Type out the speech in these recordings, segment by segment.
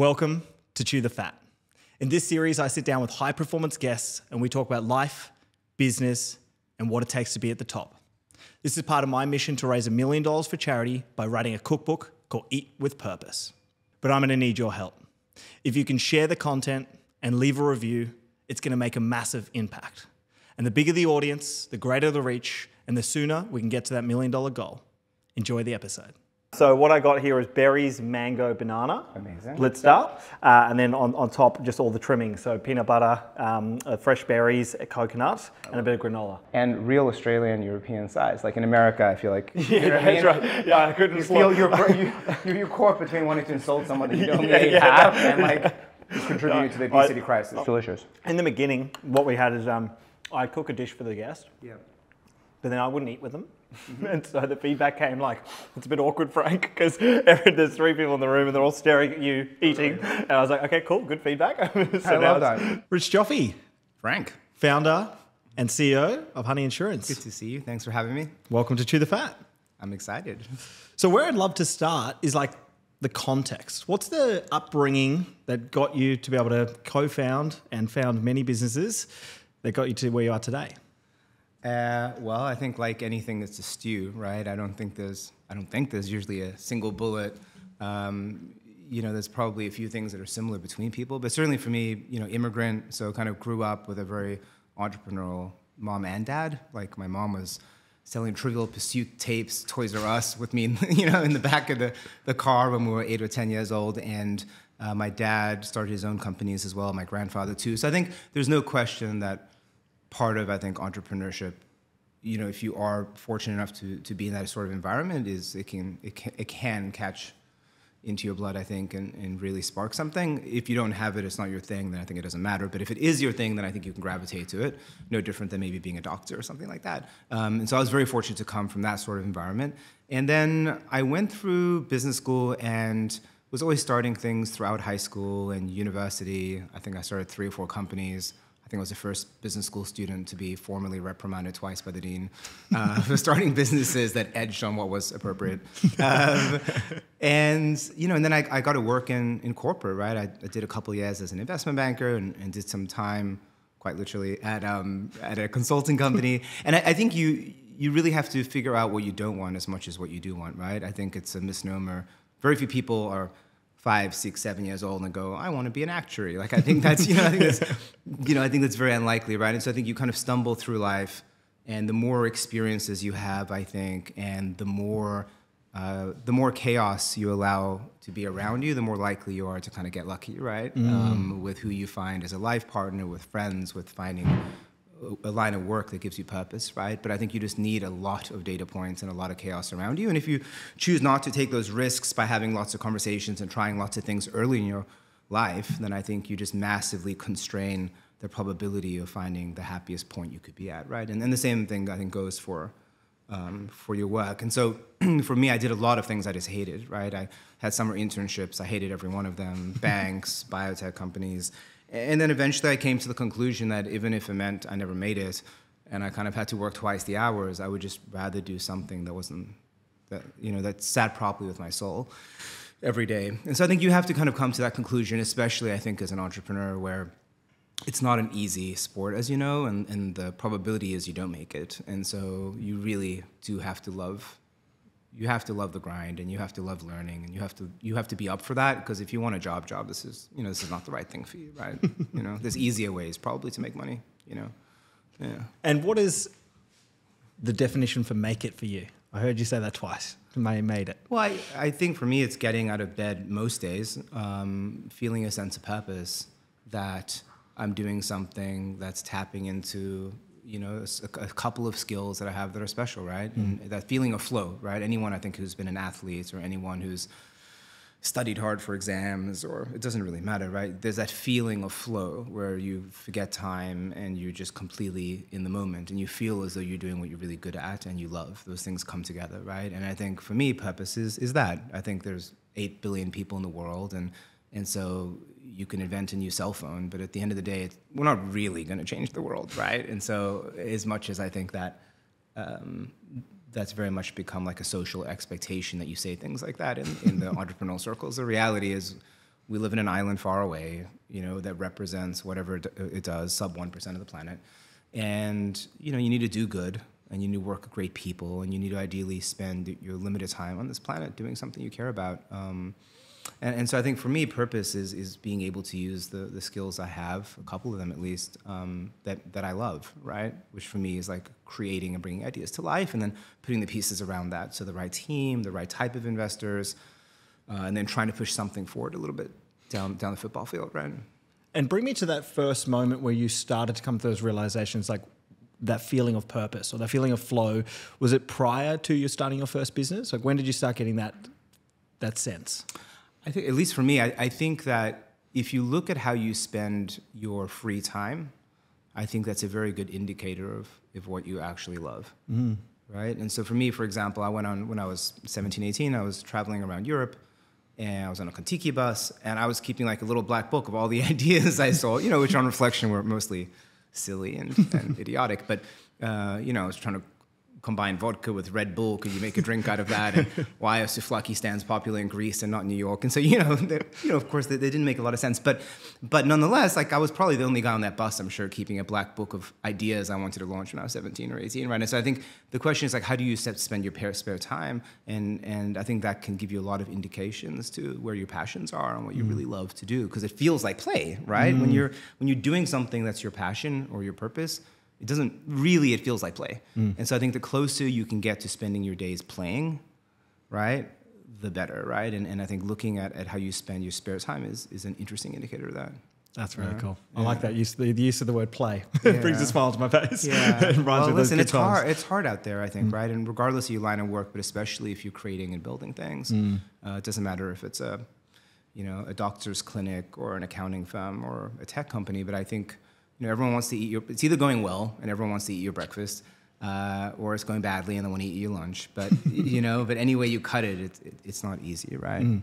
Welcome to Chew the Fat. In this series, I sit down with high-performance guests and we talk about life, business, and what it takes to be at the top. This is part of my mission to raise $1 million for charity by writing a cookbook called Eat with Purpose. But I'm going to need your help. If you can share the content and leave a review, it's going to make a massive impact. And the bigger the audience, the greater the reach, and the sooner we can get to that $1 million goal. Enjoy the episode. So what I got here is berries, mango, banana. Amazing. Blitzed up. And then on top, just all the trimming. So peanut butter, fresh berries, a coconut, and a bit of granola. And real Australian European size. Like in America, I feel like. Yeah, that's right. Yeah, I couldn't. You feel you're caught between wanting to insult someone that you don't really have and like just contributing to the obesity crisis. It's delicious. In the beginning, what we had is I cook a dish for the guest. Yeah. But then I wouldn't eat with them. And so the feedback came like, it's a bit awkward, Frank, because there's 3 people in the room and they're all staring at you eating. And I was like, okay, cool, good feedback. I love that. Rich Joffe, Frank. founder and CEO of Honey Insurance. Good to see you. Thanks for having me. Welcome to Chew the Fat. I'm excited. So where I'd love to start is like the context. What's the upbringing that got you to be able to co-found and found many businesses that got you to where you are today? Well, I think like anything, it's a stew, right? I don't think there's usually a single bullet. There's probably a few things that are similar between people, but certainly for me, immigrant, so kind of grew up with a very entrepreneurial mom and dad. Like my mom was selling Trivial Pursuit tapes, Toys R Us with me, in the back of the car when we were 8 or 10 years old, and my dad started his own companies as well. My grandfather too. So I think there's no question that part of, I think, entrepreneurship, if you are fortunate enough to be in that sort of environment, is it can catch into your blood, I think, and really spark something. If you don't have it, it's not your thing, then I think it doesn't matter. But if it is your thing, then I think you can gravitate to it. No different than maybe being a doctor or something like that. And so I was very fortunate to come from that sort of environment. And then I went through business school and was always starting things throughout high school and university. I think I started 3 or 4 companies. I think I was the first business school student to be formally reprimanded twice by the dean for starting businesses that edged on what was appropriate. And then I got to work in corporate, right? I did a couple of years as an investment banker and did some time, quite literally, at a consulting company. And I think you really have to figure out what you don't want as much as what you do want, right? I think it's a misnomer. Very few people are 5, 6, 7 years old and go, I want to be an actuary. Like I think that's, I think that's very unlikely, right? And so I think you kind of stumble through life, and the more experiences you have, I think, and the more chaos you allow to be around you, the more likely you are to kind of get lucky, right? With who you find as a life partner, with friends, with finding a line of work that gives you purpose, right? But I think you just need a lot of data points and a lot of chaos around you. And if you choose not to take those risks by having lots of conversations and trying lots of things early in your life, then I think you just massively constrain the probability of finding the happiest point you could be at, right? And then the same thing I think goes for your work. And so for me, I did a lot of things I just hated, right? I had summer internships. I hated every one of them. Banks, biotech companies. And then eventually I came to the conclusion that even if it meant I never made it and I kind of had to work twice the hours, I would just rather do something that sat properly with my soul every day. And so I think you have to kind of come to that conclusion, especially I think as an entrepreneur, where it's not an easy sport, as you know, and the probability is you don't make it. And so you really do have to love the grind, and you have to love learning, and you have to be up for that, because if you want a job, this is not the right thing for you, right? There's easier ways probably to make money, Yeah. And what is the definition for make it for you? I heard you say that twice. Made it. Well, I think for me it's getting out of bed most days, feeling a sense of purpose that I'm doing something that's tapping into a couple of skills that I have that are special, right? And that feeling of flow, right? Anyone I think who's been an athlete, or anyone who's studied hard for exams, or it doesn't really matter, right? There's that feeling of flow where you forget time and you're just completely in the moment, and you feel as though you're doing what you're really good at and you love. Those things come together, right? And I think for me, purpose is that. I think there's 8 billion people in the world, and so you can invent a new cell phone, but at the end of the day, we're not really going to change the world, right? And so as much as I think that that's very much become like a social expectation that you say things like that in the entrepreneurial circles, the reality is we live in an island far away, that represents whatever it does, sub 1% of the planet. And, you need to do good, and you need to work with great people, and you need to ideally spend your limited time on this planet doing something you care about. And so I think for me, purpose is being able to use the skills I have, a couple of them at least, that I love, right? Which for me is like creating and bringing ideas to life, and then putting the pieces around that. So the right team, the right type of investors, and then trying to push something forward a little bit down the football field, right? And bring me to that first moment where you started to come to those realizations, like that feeling of purpose or that feeling of flow. Was it prior to you starting your first business? Like when did you start getting that sense? I think, at least for me, I think that if you look at how you spend your free time, I think that's a very good indicator of what you actually love, right? And so for me, for example, when I was 17, 18, I was traveling around Europe, and I was on a Kontiki bus, and I was keeping like a little black book of all the ideas I saw, which on reflection were mostly silly and idiotic. But, I was trying to combine vodka with Red Bull. Could you make a drink out of that? And why are souvlaki stands popular in Greece and not New York? And so, of course, they didn't make a lot of sense. But nonetheless, like I was probably the only guy on that bus, I'm sure, keeping a black book of ideas I wanted to launch when I was 17 or 18, right? And so I think the question is like, how do you spend your spare time? And I think that can give you a lot of indications to where your passions are and what you really love to do, because it feels like play, right? When you're doing something that's your passion or your purpose, it feels like play. And so I think the closer you can get to spending your days playing, right, the better, right? And I think looking at how you spend your spare time is an interesting indicator of that. That's really cool. I like that use, the use of the word play. It brings a smile to my face. Yeah. It reminds me of those good times. It's hard out there, I think, right? And regardless of your line of work, but especially if you're creating and building things, it doesn't matter if it's a doctor's clinic or an accounting firm or a tech company, but I think everyone wants to eat it's either going well and everyone wants to eat your breakfast, or it's going badly and they want to eat your lunch. But, but any way you cut it, it's not easy, right?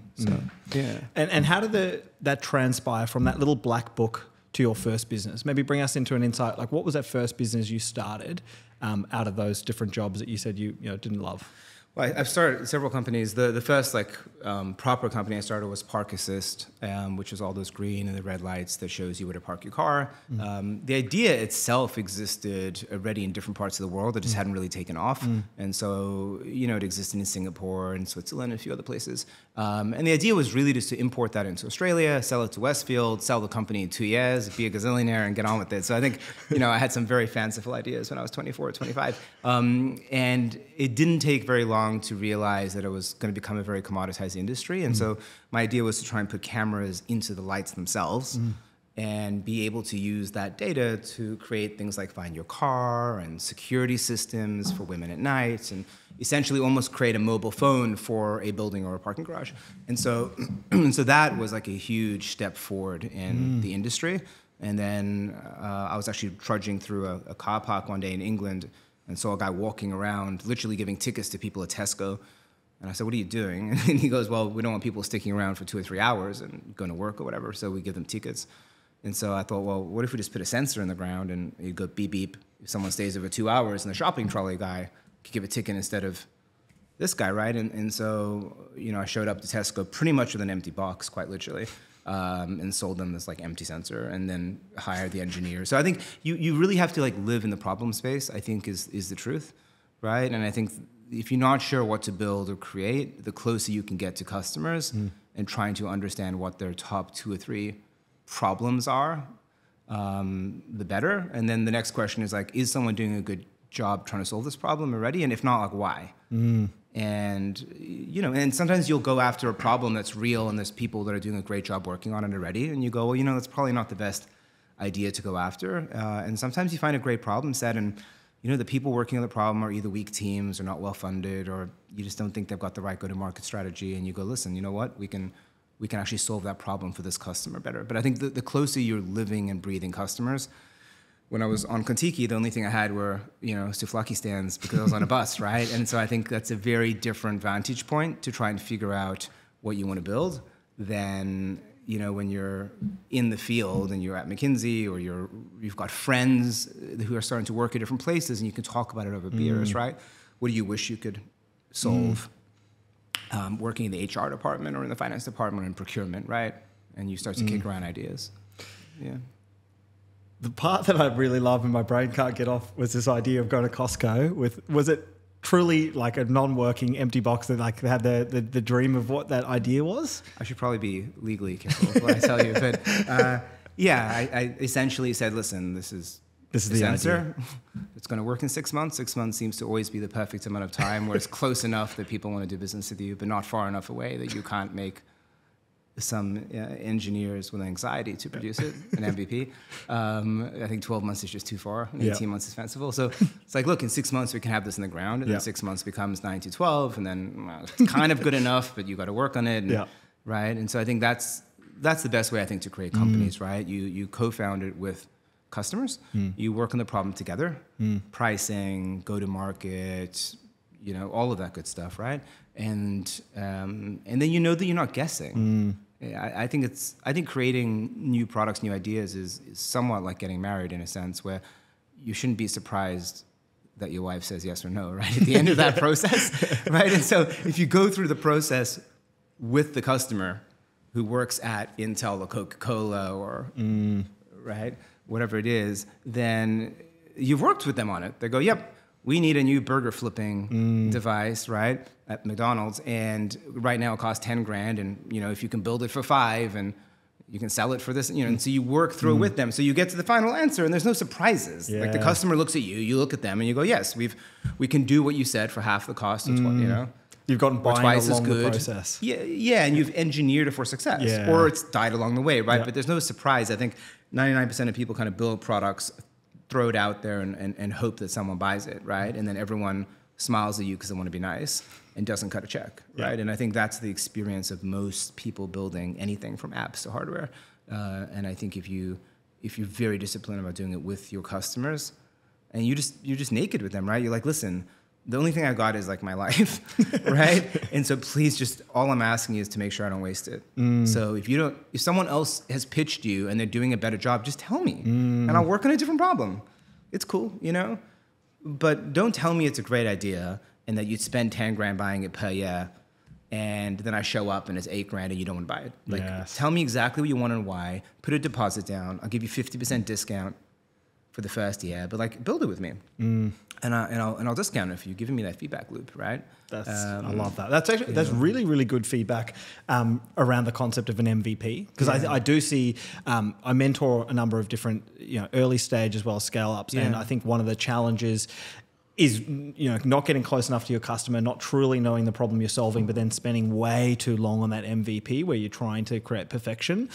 Yeah. And how did that transpire from that little black book to your first business? Maybe bring us into an insight. Like what was that first business you started out of those different jobs that you said you didn't love? Well, I've started several companies. The first proper company I started was Park Assist, which is all those green and the red lights that shows you where to park your car. The idea itself existed already in different parts of the world. It just hadn't really taken off. And so, it existed in Singapore and Switzerland and a few other places. And the idea was really just to import that into Australia, sell it to Westfield, sell the company in 2 years, be a gazillionaire and get on with it. So I think, I had some very fanciful ideas when I was 24 or 25. And it didn't take very long to realize that it was going to become a very commoditized industry. And so my idea was to try and put cameras into the lights themselves and be able to use that data to create things like find your car and security systems for women at night, and essentially almost create a mobile phone for a building or a parking garage. And so, so that was like a huge step forward in the industry. And then I was actually trudging through a car park one day in England and saw a guy walking around, literally giving tickets to people at Tesco. And I said, "What are you doing?" And he goes, "Well, we don't want people sticking around for 2 or 3 hours and going to work or whatever, so we give them tickets." And so I thought, well, what if we just put a sensor in the ground and you go beep, beep. If someone stays over 2 hours, and the shopping trolley guy could give a ticket instead of this guy, right? And so, I showed up to Tesco pretty much with an empty box, quite literally. And sold them this empty sensor, and then hired the engineer. So I think you really have to live in the problem space, I think is the truth, right? And I think if you're not sure what to build or create, the closer you can get to customers and trying to understand what their top 2 or 3 problems are, the better. And then the next question is someone doing a good job trying to solve this problem already? And if not, why? And, and sometimes you'll go after a problem that's real and there's people that are doing a great job working on it already. And you go, well, that's probably not the best idea to go after. And sometimes you find a great problem set and, the people working on the problem are either weak teams or not well funded, or you just don't think they've got the right go-to-market strategy. And you go, listen, you know what? We can actually solve that problem for this customer better. But I think the closer you're living and breathing customers. When I was on Kontiki, the only thing I had were, souvlaki stands because I was on a bus, right? And so I think that's a very different vantage point to try and figure out what you want to build than, when you're in the field and you're at McKinsey or you've got friends who are starting to work at different places and you can talk about it over beers, right? What do you wish you could solve working in the HR department or in the finance department or in procurement, right? and you start to kick around ideas. Yeah. The part that I really love and my brain can't get off was this idea of going to Costco was it truly like a non-working empty box that like had the dream of what that idea was? I should probably be legally careful with what I tell you, but I essentially said, listen, this is the answer. It's going to work in 6 months. 6 months seems to always be the perfect amount of time where it's close enough that people want to do business with you, but not far enough away that you can't make some engineers with anxiety to produce it, an MVP. I think 12 months is just too far, and 18 months is fanciful. So it's like, look, in 6 months we can have this in the ground, and then 6 months becomes 9 to 12, and then it's kind of good enough, but you got to work on it, right? And so I think that's the best way, I think, to create companies, right? You co-found it with customers, you work on the problem together, pricing, go-to-market, all of that good stuff, right? And then you know that you're not guessing. I think creating new products, new ideas is somewhat like getting married in a sense, where you shouldn't be surprised that your wife says yes or no, right? At the end of that process, right? And so if you go through the process with the customer who works at Intel or Coca-Cola or, right, whatever it is, then you've worked with them on it. They go, yep, we need a new burger flipping device, right, at McDonald's, and right now it costs 10 grand, and if you can build it for 5 and you can sell it for this, and so you work through it with them. So you get to the final answer, and there's no surprises. Like the customer looks at you, you look at them, and you go, yes, we can do what you said for half the cost of You've gotten buying twice along as good. the process. Yeah, and you've engineered it for success, or it's died along the way, right? But there's no surprise. I think 99% of people kind of build products, throw it out there, and hope that someone buys it, right? And then everyone smiles at you because they want to be nice and doesn't cut a check, right? And I think that's the experience of most people building anything from apps to hardware. And I think if you're very disciplined about doing it with your customers, and you're just naked with them, right? You're like, listen, the only thing I got is like my life, right? And so please, all I'm asking you is to make sure I don't waste it. So if someone else has pitched you and they're doing a better job, just tell me, and I'll work on a different problem. It's cool, but don't tell me it's a great idea and that you'd spend 10 grand buying it per year, and then I show up and it's 8 grand and you don't want to buy it. Like, tell me exactly what you want and why. Put a deposit down. I'll give you 50% discount for the first year, but build it with me, and I'll discount it for you, giving me that feedback loop, right? I love that. That's really, really good feedback around the concept of an MVP, because I do see I mentor a number of different early stage as well as scale ups, and I think one of the challenges is not getting close enough to your customer, not truly knowing the problem you're solving, but then spending way too long on that MVP where you're trying to create perfection.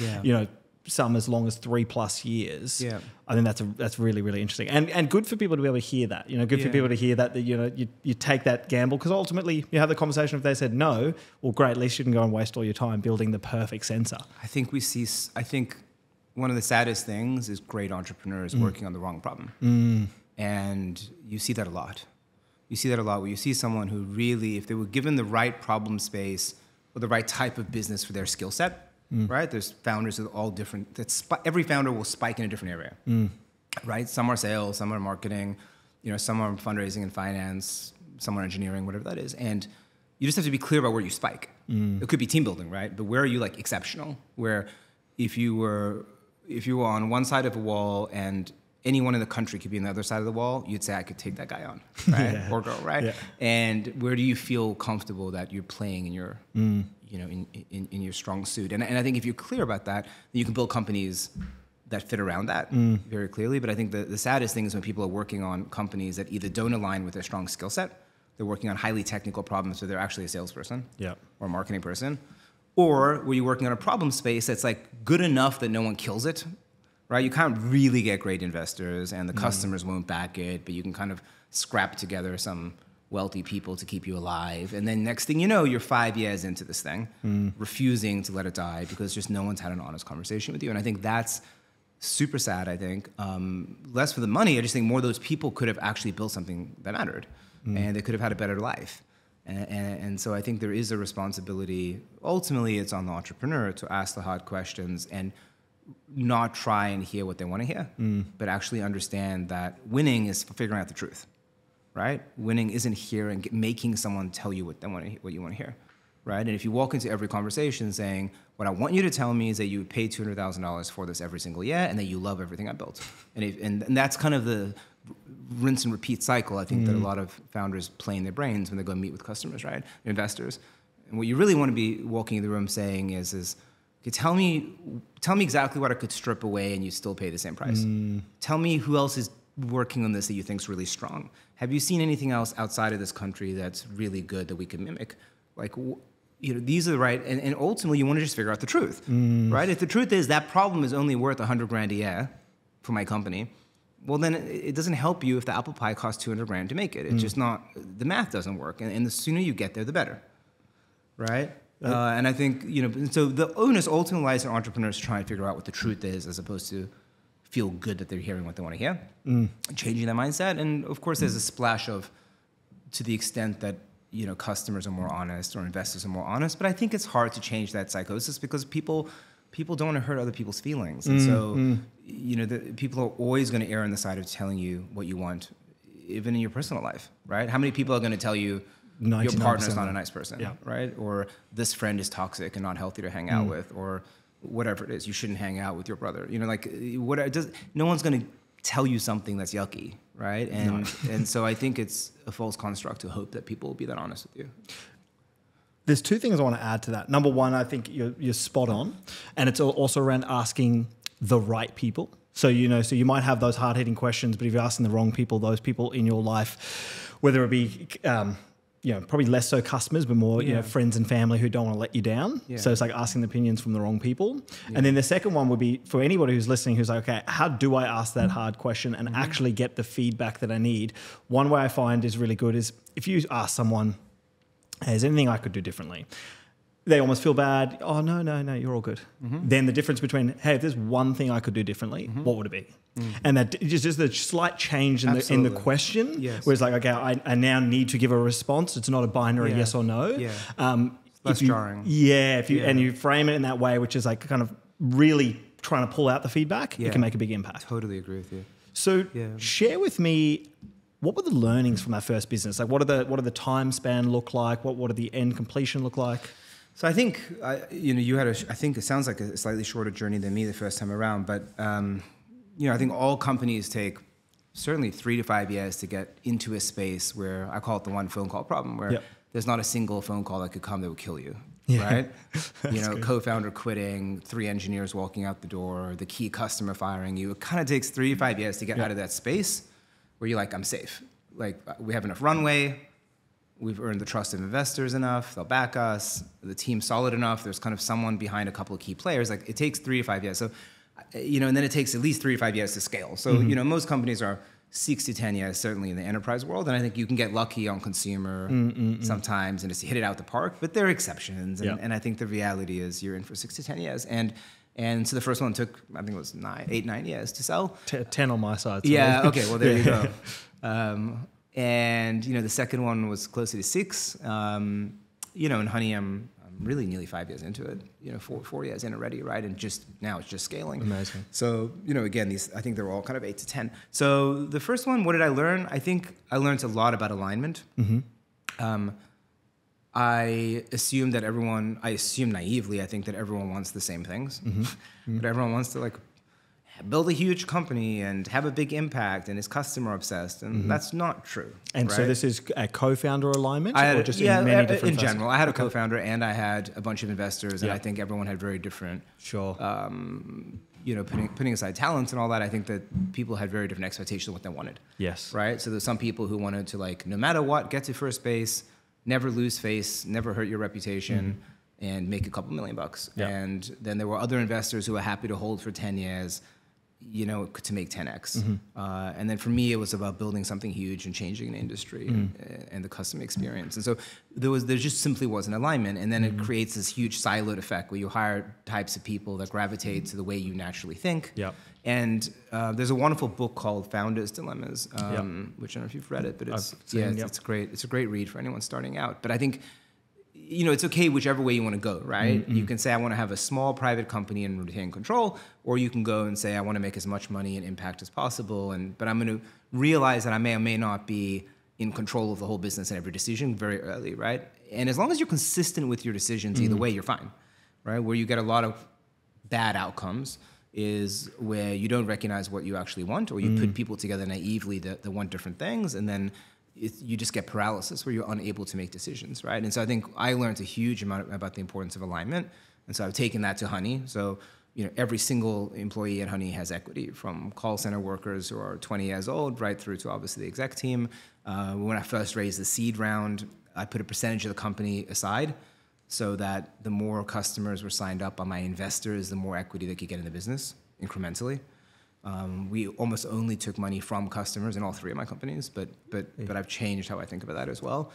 Some as long as 3+ years. I think that's really, really interesting, and good for people to be able to hear that. Good for people to hear that you take that gamble, because ultimately you have the conversation. If they said no, well, great. At least you can go and waste all your time building the perfect sensor. I think one of the saddest things is great entrepreneurs working on the wrong problem, and you see that a lot. You see that a lot where you see someone who really, if they were given the right problem space or the right type of business for their skill set. Right? There's founders of all different, every founder will spike in a different area, right? Some are sales, some are marketing, some are fundraising and finance, some are engineering, whatever that is. And you just have to be clear about where you spike. It could be team building, right? But where are you exceptional? Where if you were on one side of a wall and anyone in the country could be on the other side of the wall, you'd say, I could take that guy on, right? Or girl, right? And where do you feel comfortable that you're playing in your, in your strong suit? And I think if you're clear about that, then you can build companies that fit around that very clearly. But I think the saddest thing is when people are working on companies that either don't align with their strong skill set, they're working on highly technical problems, so they're actually a salesperson or a marketing person, or where you're working on a problem space that's good enough that no one kills it, right? You can't really get great investors, and the customers won't back it, but you can kind of scrap together some wealthy people to keep you alive. And then next thing you know, you're 5 years into this thing, refusing to let it die because just no one's had an honest conversation with you. And I think that's super sad, I think. Less for the money, I just think more of those people could have actually built something that mattered, and they could have had a better life. And so I think there is a responsibility. Ultimately, it's on the entrepreneur to ask the hard questions and not try and hear what they want to hear, but actually understand that winning is figuring out the truth, right? Winning isn't here and making someone tell you what you want to hear. right? And if you walk into every conversation saying, what I want you to tell me is that you would pay $200,000 for this every single year and that you love everything I built. And that's kind of the rinse and repeat cycle, I think, that a lot of founders play in their brains when they go meet with customers, right? Investors. And what you really want to be walking in the room saying is okay, tell me exactly what I could strip away and you still pay the same price. Tell me who else is working on this that you think is really strong. Have you seen anything else outside of this country that's really good that we can mimic? Like, these are the right, and ultimately you want to just figure out the truth, right? If the truth is that problem is only worth $100,000 a year for my company, well then it doesn't help you if the apple pie costs $200,000 to make it. It's just not, the math doesn't work, and the sooner you get there, the better, right? And I think, so the onus ultimately lies on entrepreneurs to try and figure out what the truth is as opposed to feel good that they're hearing what they want to hear, changing their mindset. And of course there's a splash of, to the extent that, customers are more honest or investors are more honest, but I think it's hard to change that psychosis because people don't want to hurt other people's feelings. And so, people are always going to err on the side of telling you what you want, even in your personal life, right? How many people are going to tell you your partner's not a nice person, right? Or this friend is toxic and not healthy to hang out with, or whatever it is, you shouldn't hang out with your brother. No one's going to tell you something that's yucky, right? And so I think it's a false construct to hope that people will be that honest with you. There's two things I want to add to that. Number one, I think you're spot on, and it's also around asking the right people. So you might have those hard-hitting questions, but if you're asking the wrong people, those people in your life, whether it be probably less so customers, but more friends and family who don't want to let you down. Yeah. So it's like asking the opinions from the wrong people. Yeah. And then the second one would be for anybody who's listening who's like, okay, how do I ask that hard question and actually get the feedback that I need? One way I find is really good is if you ask someone, hey, is there anything I could do differently? They almost feel bad. Oh, no, you're all good. Then the difference between, hey, if there's one thing I could do differently, what would it be? And that just the slight change in the question, where it's like, okay, I now need to give a response. It's not a binary yes or no. Yeah. Less jarring. Yeah, and you frame it in that way, which is like kind of really trying to pull out the feedback, it can make a big impact. Totally agree with you. So share with me, what were the learnings from that first business? Like, what are the time span look like? What do the end completion look like? So I think, you had I think it sounds like a slightly shorter journey than me the first time around, but, I think all companies take certainly 3 to 5 years to get into a space where I call it the one phone call problem, where there's not a single phone call that could come that would kill you, right? Co-founder quitting, 3 engineers walking out the door, the key customer firing you. It kind of takes 3 to 5 years to get out of that space where you're like, I'm safe. Like, we have enough runway. We've earned the trust of investors enough. They'll back us. The team's solid enough. There's kind of someone behind a couple of key players. Like, it takes 3 to 5 years. So, and then it takes at least 3 to 5 years to scale. So, most companies are 6 to 10 years, certainly in the enterprise world. And I think you can get lucky on consumer sometimes and just hit it out the park. But there are exceptions. And I think the reality is you're in for 6 to 10 years. And so the first one took, I think it was 9 years to sell. 10 on my side. So. Yeah. Okay. Well, there you go. And the second one was closer to 6. And Honey, I'm really nearly 5 years into it. 4 years in already, right? And now it's just scaling. Amazing. So again, I think they're all kind of 8 to 10. So the first one, what did I learn? I think I learned a lot about alignment. I assume naively, I think that everyone wants the same things, but everyone wants to build a huge company and have a big impact and is customer obsessed, and that's not true. And right? So this is a co-founder alignment, or just in many different in general. I had a co-founder and I had a bunch of investors, and I think everyone had very different. Sure. Putting aside talents and all that, I think that people had very different expectations of what they wanted. Yes. Right. So there's some people who wanted to no matter what, get to first base, never lose face, never hurt your reputation, and make a couple $1 million. Yeah. And then there were other investors who were happy to hold for 10 years, to make 10x. And then for me, it was about building something huge and changing an industry and the customer experience. And so there just simply wasn't alignment. And then it creates this huge siloed effect where you hire types of people that gravitate to the way you naturally think. Yep. And there's a wonderful book called Founders Dilemmas, which I don't know if you've read it, but it's great. It's a great read for anyone starting out. But I think, it's okay whichever way you want to go, right? You can say, I want to have a small private company and retain control, or you can go and say, I want to make as much money and impact as possible. But I'm going to realize that I may or may not be in control of the whole business and every decision very early, right? And as long as you're consistent with your decisions, either way, you're fine, right? Where you get a lot of bad outcomes is where you don't recognize what you actually want, or you put people together naively that want different things, and then you just get paralysis where you're unable to make decisions, right? And so I think I learned a huge amount about the importance of alignment, and so I've taken that to Honey. So every single employee at Honey has equity, from call center workers who are 20 years old right through to obviously the exec team. When I first raised the seed round, I put a percentage of the company aside so that the more customers were signed up by my investors, the more equity they could get in the business incrementally. We almost only took money from customers in all three of my companies, but I've changed how I think about that as well.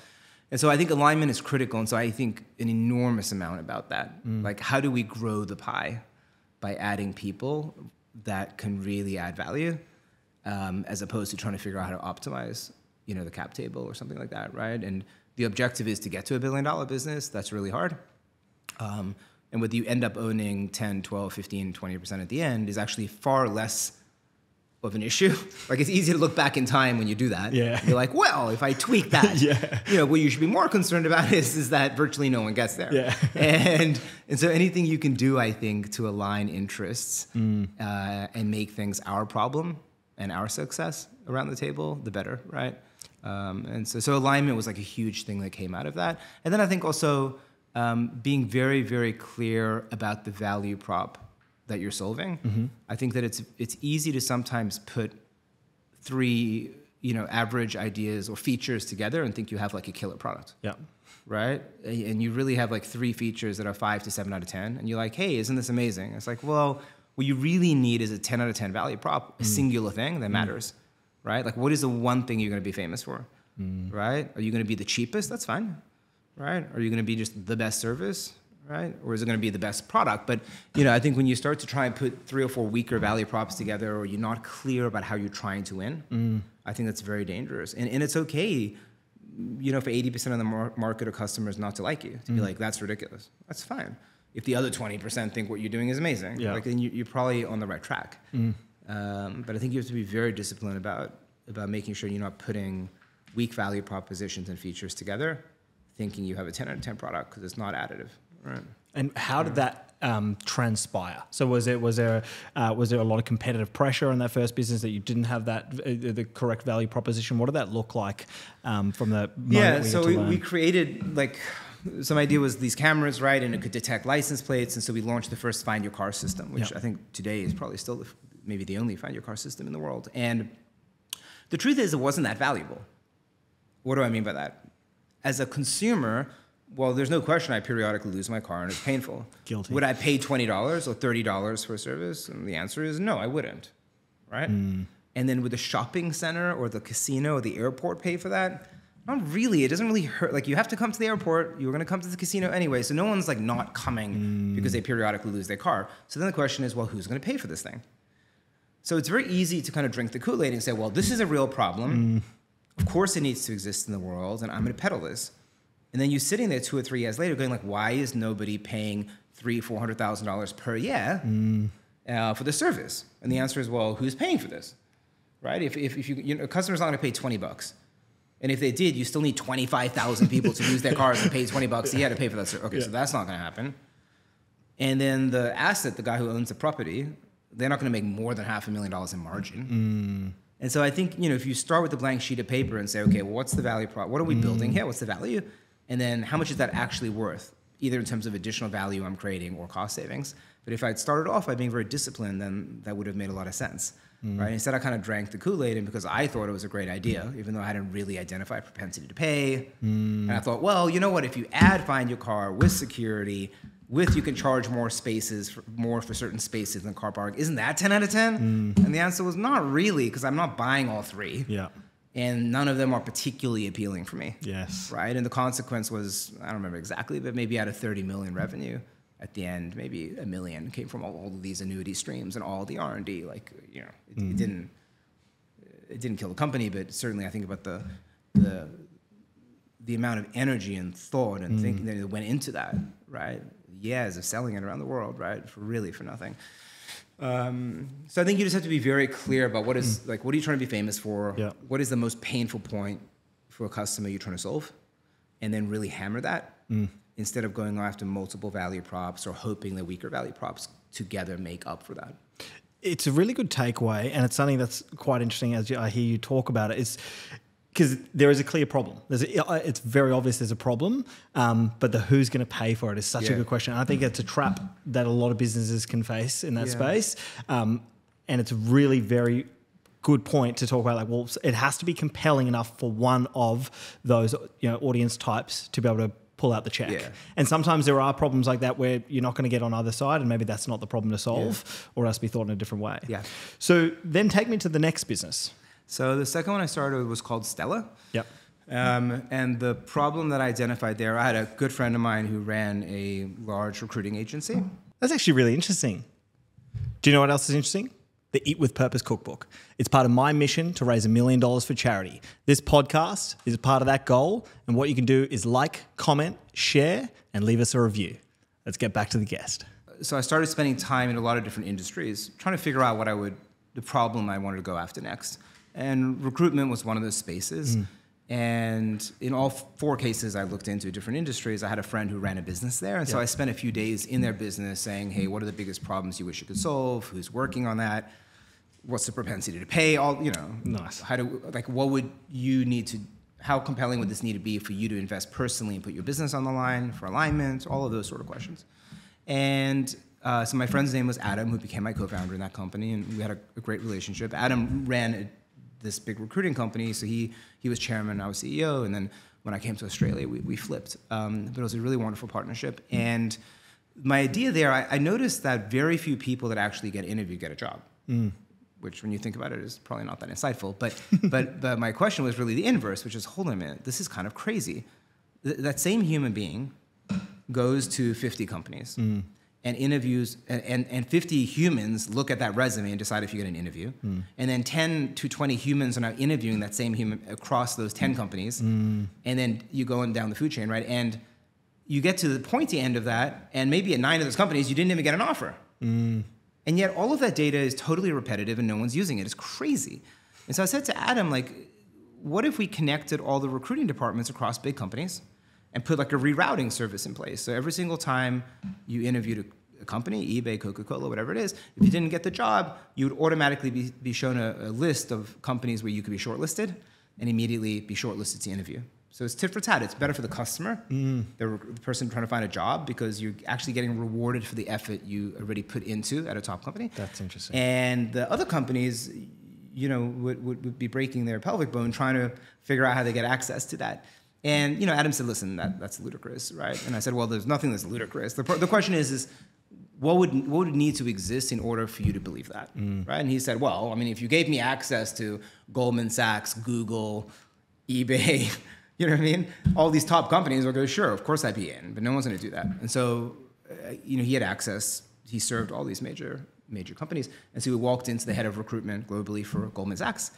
And so I think alignment is critical, and so I think an enormous amount about that. Like, how do we grow the pie by adding people that can really add value, as opposed to trying to figure out how to optimize, the cap table or something like that, right? And the objective is to get to $1 billion business. That's really hard. And whether you end up owning 10, 12, 15, 20% at the end is actually far less of an issue. Like, it's easy to look back in time when you do that. Yeah. You're like, well, if I tweak that, what you should be more concerned about is that virtually no one gets there. Yeah. and so anything you can do, I think, to align interests and make things our problem and our success around the table, the better, right? And so alignment was like a huge thing that came out of that. And then I think also being very, very clear about the value prop that you're solving. I think that it's easy to sometimes put three, average ideas or features together and think you have like a killer product. Yeah. Right? And you really have like 3 features that are 5 to 7 out of 10. And you're like, hey, isn't this amazing? It's like, well, what you really need is a 10 out of 10 value prop, a singular thing that matters. Right? Like, what is the one thing you're going to be famous for? Right? Are you going to be the cheapest? That's fine. Right? Are you going to be just the best service? Right? Or is it going to be the best product? But, I think when you start to try and put 3 or 4 weaker value props together, or you're not clear about how you're trying to win, I think that's very dangerous. And it's okay, for 80% of the market or customers not to like you, to be like, that's ridiculous. That's fine. If the other 20% think what you're doing is amazing, then you're probably on the right track. But I think you have to be very disciplined about making sure you're not putting weak value propositions and features together, thinking you have a 10 out of 10 product, because it's not additive. Right. And how did that transpire? So was there a lot of competitive pressure in that first business that you didn't have that the correct value proposition? What did that look like from the moment we created some idea was these cameras, right, and it could detect license plates, and so we launched the first Find Your Car system, which I think today is probably still maybe the only Find Your Car system in the world. And the truth is, it wasn't that valuable. What do I mean by that? As a consumer, well, there's no question I periodically lose my car and it's painful. Guilty. Would I pay $20 or $30 for a service? And the answer is no, I wouldn't, right? And then would the shopping center or the casino or the airport pay for that? Not really. It doesn't really hurt. Like, you have to come to the airport. You're going to come to the casino anyway. So no one's like not coming because they periodically lose their car. So then the question is, well, who's going to pay for this thing? So it's very easy to kind of drink the Kool-Aid and say, well, this is a real problem. Of course it needs to exist in the world, and I'm going to peddle this. And then you're sitting there 2 or 3 years later going like, why is nobody paying $300,000-$400,000 per year for the service? And the answer is, well, who's paying for this? Right? If a customer's not going to pay $20. And if they did, you still need 25,000 people to lose their cars and pay $20 a year to pay for that service. Okay, so that's not going to happen. And then the asset, the guy who owns the property, they're not going to make more than $500,000 in margin. And so I think, if you start with a blank sheet of paper and say, okay, well, what's the value prop? What are we building here? What's the value? And then how much is that actually worth, either in terms of additional value I'm creating or cost savings? But if I'd started off by being very disciplined, then that would have made a lot of sense. Right? Instead, I kind of drank the Kool-Aid, and because I thought it was a great idea, even though I hadn't really identified propensity to pay. And I thought, well, you know what? If you add Find Your Car with security, you can charge more for certain spaces in the car park, isn't that 10 out of 10? And the answer was not really, because I'm not buying all 3. Yeah. And none of them are particularly appealing for me. Yes. Right? And the consequence was, I don't remember exactly, but maybe out of 30 million revenue, at the end, maybe $1 million came from all of these annuity streams and all the R&D. It didn't kill the company, but certainly I think about the amount of energy and thought and thinking that went into that, right? Years of selling it around the world, right? For nothing. So I think you just have to be very clear about what are you trying to be famous for? Yeah. What is the most painful point for a customer you're trying to solve, and then really hammer that instead of going after multiple value props or hoping that weaker value props together make up for that. It's a really good takeaway, and it's something that's quite interesting as I hear you talk about it. It's because there is a clear problem. It's very obvious there's a problem, but the who's going to pay for it is such a good question. And I think it's a trap that a lot of businesses can face in that space. And it's a really very good point to talk about, like, well, it has to be compelling enough for one of those, audience types to be able to pull out the check. Yeah. And sometimes there are problems like that where you're not going to get on either side, and maybe that's not the problem to solve, or else be thought in a different way. Yeah. So then take me to the next business. So the second one I started was called Stella. Yep. And the problem that I identified there, I had a good friend of mine who ran a large recruiting agency. That's actually really interesting. Do you know what else is interesting? The Eat with Purpose cookbook. It's part of my mission to raise $1 million for charity. This podcast is a part of that goal. And what you can do is like, comment, share, and leave us a review. Let's get back to the guest. So I started spending time in a lot of different industries, trying to figure out the problem I wanted to go after next. And recruitment was one of those spaces. And in all 4 cases I looked into different industries, I had a friend who ran a business there. And so I spent a few days in their business saying, hey, what are the biggest problems you wish you could solve? Who's working on that? What's the propensity to pay? Nice. What would you need to, how compelling would this need to be for you to invest personally and put your business on the line for alignment? All of those sort of questions. And so my friend's name was Adam, who became my co-founder in that company. And we had a great relationship. Adam ran this big recruiting company. So he was chairman, I was CEO. And then when I came to Australia, we flipped. But it was a really wonderful partnership. And my idea there, I noticed that very few people that actually get interviewed get a job. Which, when you think about it, is probably not that insightful. But my question was really the inverse, which is, hold on a minute, this is kind of crazy. That same human being goes to 50 companies and interviews, and 50 humans look at that resume and decide if you get an interview. And then 10 to 20 humans are now interviewing that same human across those 10 companies. And then you go on down the food chain, right? And you get to the pointy end of that, and maybe at 9 of those companies, you didn't even get an offer. And yet all of that data is totally repetitive and no one's using it. It's crazy. And so I said to Adam, what if we connected all the recruiting departments across big companies and put a rerouting service in place? So every single time you interviewed a company, eBay, Coca-Cola, whatever it is, if you didn't get the job, you would automatically be shown a list of companies where you could be shortlisted and immediately be shortlisted to interview. So it's tit for tat. It's better for the customer, the person trying to find a job, because you're actually getting rewarded for the effort you already put into at a top company. That's interesting. And the other companies, would be breaking their pelvic bone trying to figure out how they get access to that. And Adam said, "Listen, that's ludicrous, right?" And I said, "Well, there's nothing that's ludicrous. The question is what would need to exist in order for you to believe that, right?" And he said, "Well, I mean, if you gave me access to Goldman Sachs, Google, eBay." You know what I mean? All these top companies will go, sure, of course I'd be in, but no one's going to do that. And so, he had access. He served all these major companies. And so we walked into the head of recruitment globally for Goldman Sachs.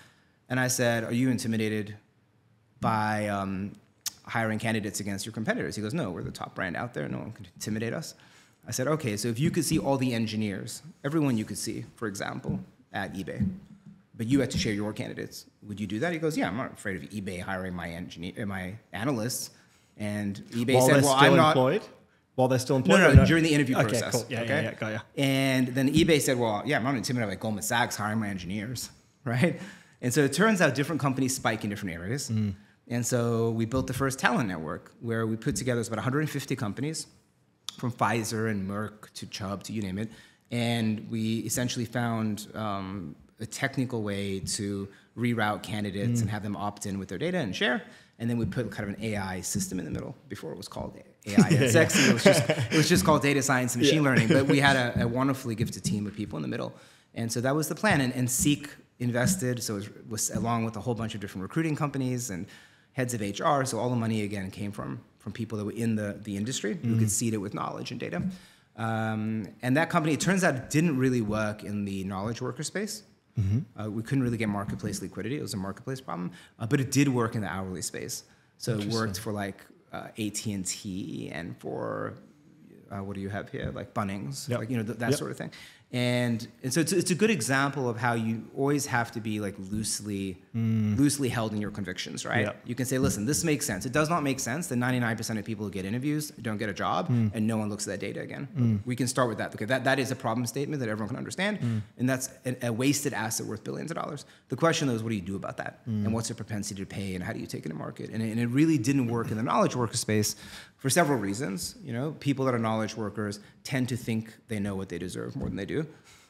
And I said, are you intimidated by hiring candidates against your competitors? He goes, no, we're the top brand out there. No one can intimidate us. I said, okay, so if you could see all the engineers, everyone you could see, for example, at eBay, but you had to share your candidates, would you do that? He goes, yeah, I'm not afraid of eBay hiring my analysts. And eBay said, well, I'm not employed. While they're still employed? No, during the interview process. Okay, cool. Yeah, got ya. And then eBay said, well, yeah, I'm not intimidated by Goldman Sachs hiring my engineers, right? And so it turns out different companies spike in different areas. And so we built the first talent network where we put together about 150 companies, from Pfizer and Merck to Chubb to you name it. And we essentially found a technical way to reroute candidates and have them opt in with their data and share. And then we put kind of an AI system in the middle before it was called AI and sexy. It was just called data science and machine learning. But we had a wonderfully gifted team of people in the middle. And so that was the plan. And Seek invested, so it was along with a whole bunch of different recruiting companies and heads of HR. So all the money, again, came from people that were in the industry who could seed it with knowledge and data. And that company, it turns out, it didn't really work in the knowledge worker space. We couldn't really get marketplace liquidity. It was a marketplace problem. But it did work in the hourly space. So it worked for AT&T and for, what do you have here? Like Bunnings, that sort of thing. And so it's a good example of how you always have to be like loosely held in your convictions, right? Yep. You can say, listen, this makes sense. It does not make sense that 99% of people who get interviews don't get a job and no one looks at that data again. We can start with that. Okay, that is a problem statement that everyone can understand, and that's a wasted asset worth billions of dollars. The question though is, what do you do about that? And what's your propensity to pay, and how do you take it to market? And it really didn't work in the knowledge worker space for several reasons. You know, people that are knowledge workers tend to think they know what they deserve more than they do,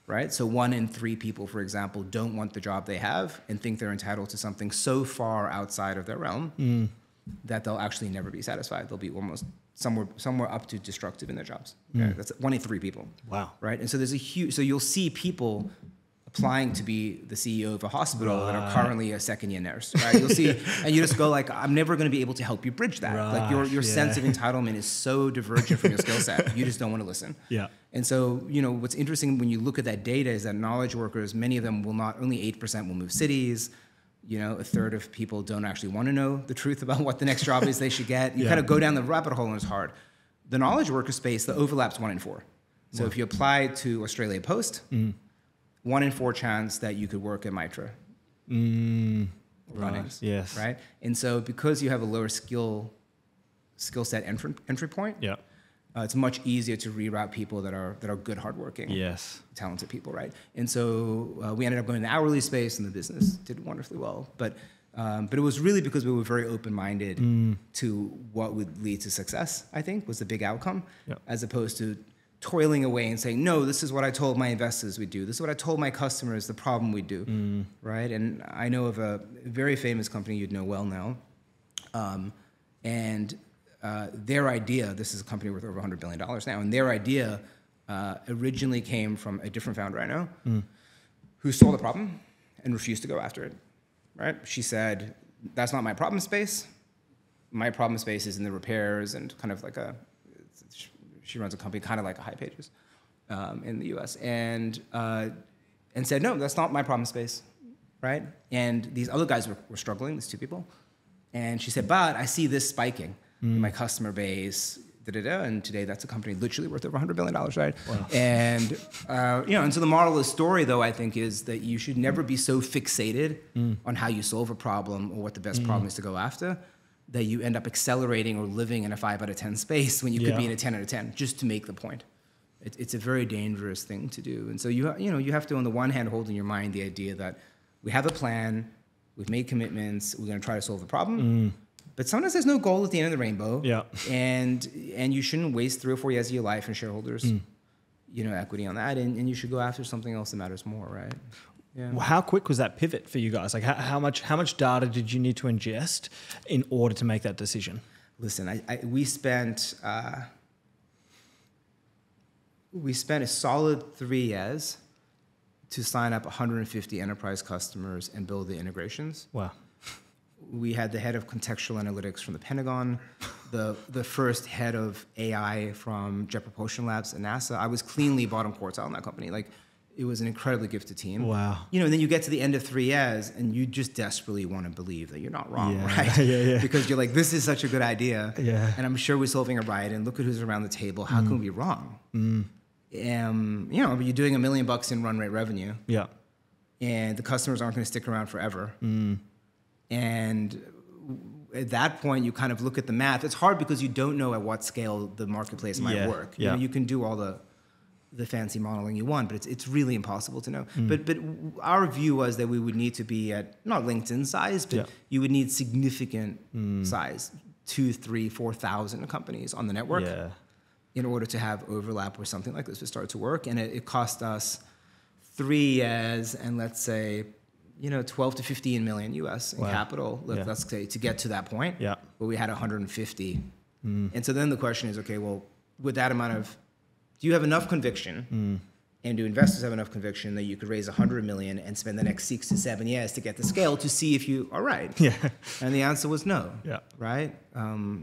right? So 1 in 3 people, for example, don't want the job they have and think they're entitled to something so far outside of their realm that they'll actually never be satisfied. They'll be almost somewhere up to destructive in their jobs. Okay? That's 1 in 3 people. Wow. Right? And so there's so you'll see people applying to be the CEO of a hospital that are currently a second-year nurse, right? You'll see, and you just go like, I'm never going to be able to help you bridge that. Like your sense of entitlement is so divergent from your skill set, you just don't want to listen. Yeah. And so, you know, what's interesting when you look at that data is that knowledge workers, many of them will not, only 8% will move cities. You know, a third of people don't actually want to know the truth about what the next job is they should get. You kind of go down the rabbit hole and it's hard. The knowledge worker space, the overlap's 1 in 4. So if you apply to Australia Post, 1 in 4 chance that you could work at Mitra. Runnings. Yes. Right? And so because you have a lower skill set entry point, it's much easier to reroute people that are good, hardworking, talented people, right? And so we ended up going to the hourly space, and the business did wonderfully well. But it was really because we were very open-minded to what would lead to success, I think, was the big outcome, as opposed to toiling away and saying, no, this is what I told my investors we'd do. This is what I told my customers the problem we'd do, right? And I know of a very famous company you'd know well now, and their idea, this is a company worth over $100 billion now, and their idea originally came from a different founder I know who saw the problem and refused to go after it, right? She said, that's not my problem space. My problem space is in the repairs and kind of like she runs a company kind of like a High Pages in the US, and said, no, that's not my problem space, right? And these other guys were struggling, these 2 people. And she said, but I see this spiking in my customer base, and today that's a company literally worth over $100 billion, right? Wow. And, you know, and so the moral of the story, though, I think, is that you should never be so fixated on how you solve a problem or what the best problem is to go after, that you end up accelerating or living in a 5 out of 10 space when you could be in a 10 out of 10, just to make the point. It's a very dangerous thing to do. And so you have to, on the one hand, hold in your mind the idea that we have a plan, we've made commitments, we're going to try to solve the problem. But sometimes there's no goal at the end of the rainbow. And you shouldn't waste 3 or 4 years of your life and shareholders, equity on that. And you should go after something else that matters more, right? Yeah. Well, how quick was that pivot for you guys? Like, how much data did you need to ingest in order to make that decision? Listen, we spent a solid 3 years to sign up 150 enterprise customers and build the integrations. Wow. We had the head of contextual analytics from the Pentagon, the first head of AI from Jet Propulsion Labs at NASA. I was cleanly bottom quartile in that company. Like, it was an incredibly gifted team. Wow. You know, and then you get to the end of 3 years and you just desperately want to believe that you're not wrong, right? Because you're like, this is such a good idea. And I'm sure we're solving it right. And look at who's around the table. How can we be wrong? You're doing $1 million in run rate revenue. And the customers aren't going to stick around forever. And at that point, you kind of look at the math. It's hard because you don't know at what scale the marketplace might work. You know, you can do all the fancy modeling you want, but it's really impossible to know. But our view was that we would need to be at not LinkedIn size, but you would need significant size, 2,000, 3,000, 4,000 companies on the network in order to have overlap where something like this would start to work. And it cost us 3 years and let's say 12 to 15 million US in capital, let's say, to get to that point. But we had 150. And so then the question is, okay, well, with that amount of, do you have enough conviction, and do investors have enough conviction that you could raise 100 million and spend the next 6 to 7 years to get the scale to see if you are right? And the answer was no. Right?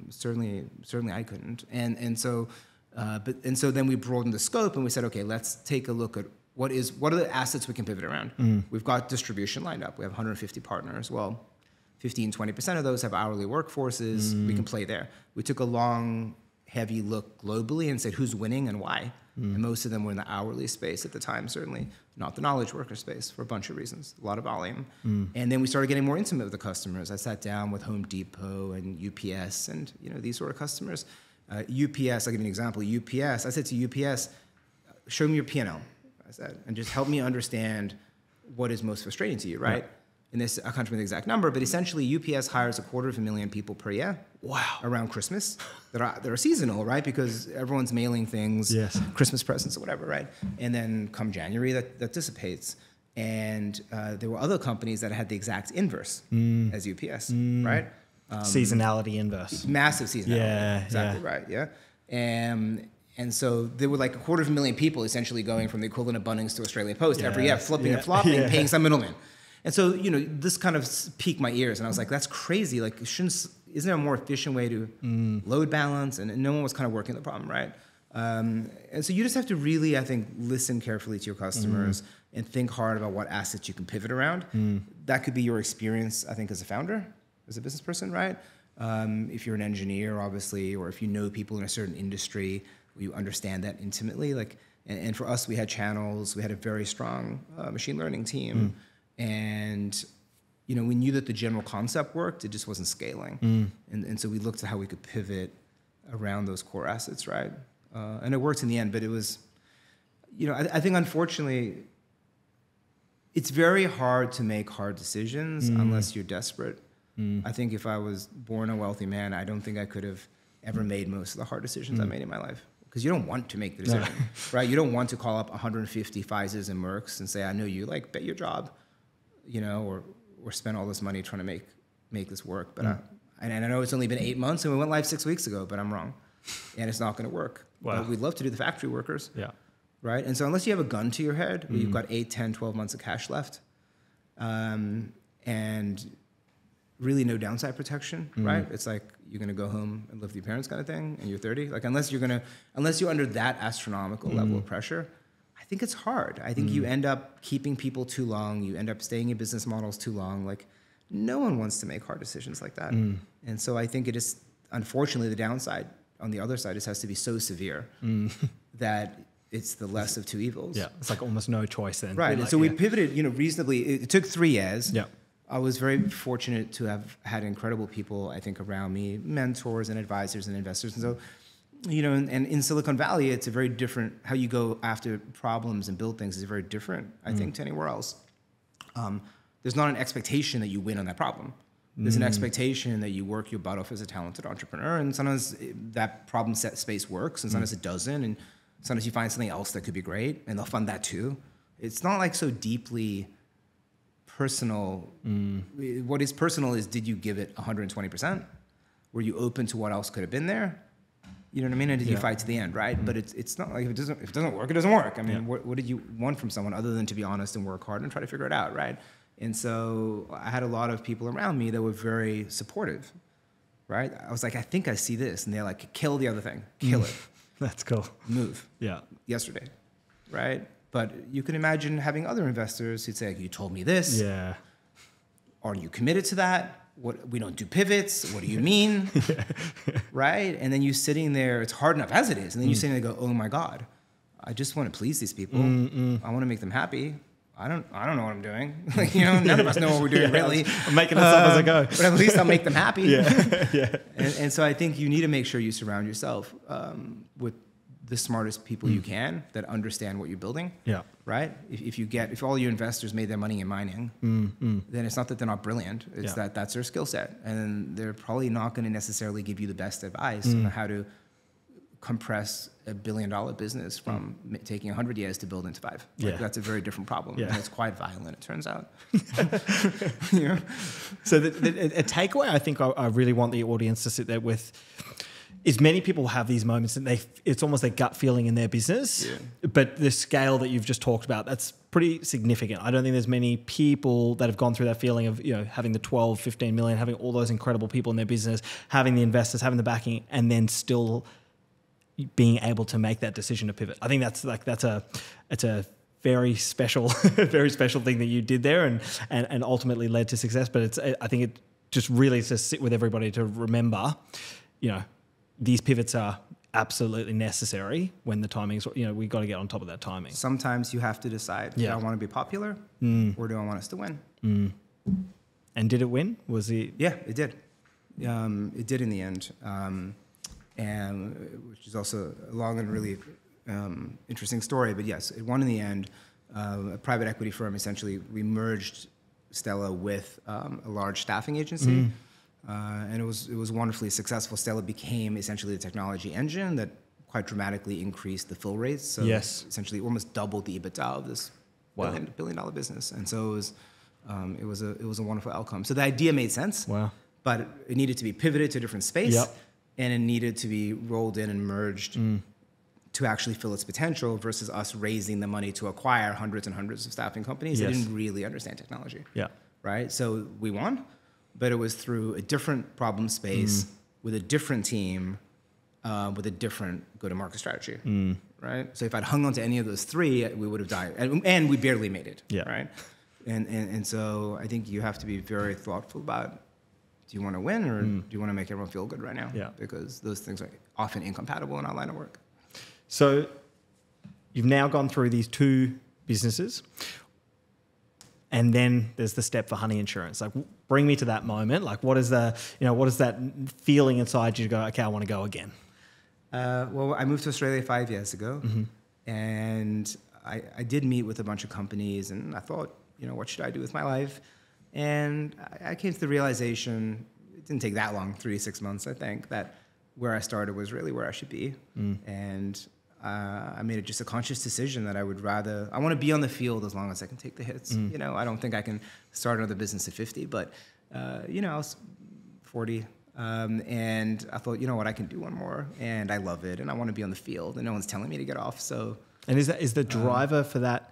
Certainly I couldn't. And so then we broadened the scope and we said, okay, let's take a look at what are the assets we can pivot around. We've got distribution lined up. We have 150 partners. Well, 15, 20% of those have hourly workforces. We can play there. We took a long, heavy look globally and said, who's winning and why? And most of them were in the hourly space at the time, certainly not the knowledge worker space for a bunch of reasons, a lot of volume. And then we started getting more intimate with the customers. I sat down with Home Depot and UPS and these sort of customers. UPS, I'll give you an example. UPS, I said to UPS, show me your P&L, I said, and just help me understand what is most frustrating to you, right? Yeah. And this, I can't remember the exact number, but essentially UPS hires 250,000 people per year. Wow. Around Christmas that are seasonal, right? Because everyone's mailing things, yes. Christmas presents or whatever, right? And then come January, that dissipates. And there were other companies that had the exact inverse as UPS, right? Seasonality inverse. Massive seasonality. Yeah, exactly right. Yeah. And so there were like 250,000 people essentially going from the equivalent of Bunnings to Australia Post every year, flipping and flopping, paying some middleman. And so, this kind of piqued my ears, and I was like, that's crazy. Like, isn't there a more efficient way to load balance? And no one was kind of working the problem, right? And so you just have to really, I think, listen carefully to your customers and think hard about what assets you can pivot around. That could be your experience, I think, as a founder, as a business person, right? If you're an engineer, obviously, or if you know people in a certain industry, you understand that intimately. Like, and for us, we had channels. We had a very strong machine learning team. And, we knew that the general concept worked. It just wasn't scaling. And so we looked at how we could pivot around those core assets, right? And it worked in the end, but it was, I think, unfortunately, it's very hard to make hard decisions unless you're desperate. I think if I was born a wealthy man, I don't think I could have ever made most of the hard decisions I made in my life. Because you don't want to make the decision, right? You don't want to call up 150 Pfizers and Mercks and say, I know you, like, bet your job, or spend all this money trying to make this work. But and I know it's only been 8 months and we went live 6 weeks ago, but I'm wrong. And it's not going to work. Wow. But we'd love to do the factory workers. Yeah. Right? And so unless you have a gun to your head, where you've got 8, 10, 12 months of cash left, and really no downside protection, right? It's like you're going to go home and live with your parents kind of thing, and you're 30. Like, unless you're under that astronomical level of pressure, I think it's hard. I think you end up keeping people too long. You end up staying in business models too long. Like, no one wants to make hard decisions like that. And so I think it is, unfortunately, the downside on the other side has to be so severe that it's the less of two evils. Yeah, it's like almost no choice then. Right, and so we pivoted, reasonably. It took 3 years. Yeah. I was very fortunate to have had incredible people, I think, around me, mentors and advisors and investors. And so, and in Silicon Valley, it's a very different, how you go after problems and build things is very different, I think, to anywhere else. There's not an expectation that you win on that problem. There's an expectation that you work your butt off as a talented entrepreneur, and sometimes that problem set space works, and sometimes it doesn't, and sometimes you find something else that could be great, and they'll fund that too. It's not like so deeply personal. What is personal is, did you give it 120%? Were you open to what else could have been there? You know what I mean? And did you fight to the end, right? But it's not like if it doesn't work, it doesn't work. I mean, what did you want from someone other than to be honest and work hard and try to figure it out, right? And so I had a lot of people around me that were very supportive, right? I was like, I think I see this. And they're like, kill the other thing. Kill it. That's cool. Move. Yeah. Yesterday, right? But you can imagine having other investors who'd say, you told me this. Yeah. Are you committed to that? What, we don't do pivots. What do you mean? Right? And then you sitting there, it's hard enough as it is. And then you sitting there and go, oh my God, I just want to please these people. I want to make them happy. I don't know what I'm doing. Like, none of us know what we're doing really. I'm making this up as I go. But at least I'll make them happy. Yeah. And so I think you need to make sure you surround yourself with the smartest people you can that understand what you're building. Yeah. Right? If all your investors made their money in mining, then it's not that they're not brilliant. It's that that's their skill set. And they're probably not going to necessarily give you the best advice on how to compress $1 billion business from taking 100 years to build into 5. Like, that's a very different problem. And it's quite violent, it turns out. So a takeaway I think I really want the audience to sit there with is many people have these moments and it's almost their gut feeling in their business, but the scale that you've just talked about, that's pretty significant. I don't think there's many people that have gone through that feeling of, having the 12, 15 million, having all those incredible people in their business, having the investors, having the backing, and then still being able to make that decision to pivot. I think it's a very special, very special thing that you did there and ultimately led to success. But I think it just really is to sit with everybody to remember, these pivots are absolutely necessary when the timing's, we got to get on top of that timing. Sometimes you have to decide, do I want to be popular or do I want us to win? And did it win? Was it? Yeah, it did. It did in the end. And which is also a long and really interesting story. But yes, it won in the end. A private equity firm, essentially, we merged Stella with a large staffing agency. And it was wonderfully successful. Stella became essentially the technology engine that quite dramatically increased the fill rates. So essentially almost doubled the EBITDA of this billion-dollar business. And so it was a wonderful outcome. So the idea made sense. Wow. But it needed to be pivoted to a different space, and it needed to be rolled in and merged to actually fill its potential versus us raising the money to acquire hundreds and hundreds of staffing companies that didn't really understand technology. Yeah. Right? So we won, but it was through a different problem space with a different team with a different go-to-market strategy. Right? So if I'd hung on to any of those three, we would have died. And we barely made it. Yeah. Right? And so I think you have to be very thoughtful about, do you want to win or do you want to make everyone feel good right now? Yeah. Because those things are often incompatible in our line of work. So you've now gone through these two businesses, and then there's the step for Honey Insurance. Like, bring me to that moment. Like, what is that feeling inside you to go, okay, I want to go again? Well, I moved to Australia 5 years ago, and I did meet with a bunch of companies, and I thought, what should I do with my life? And I came to the realization, it didn't take that long, 3 to 6 months, I think, that where I started was really where I should be. And I made just a conscious decision that I want to be on the field as long as I can take the hits. I don't think I can start another business at 50, but, I was 40. And I thought, I can do one more, and I love it, and I want to be on the field, and no one's telling me to get off. So, and is the driver for that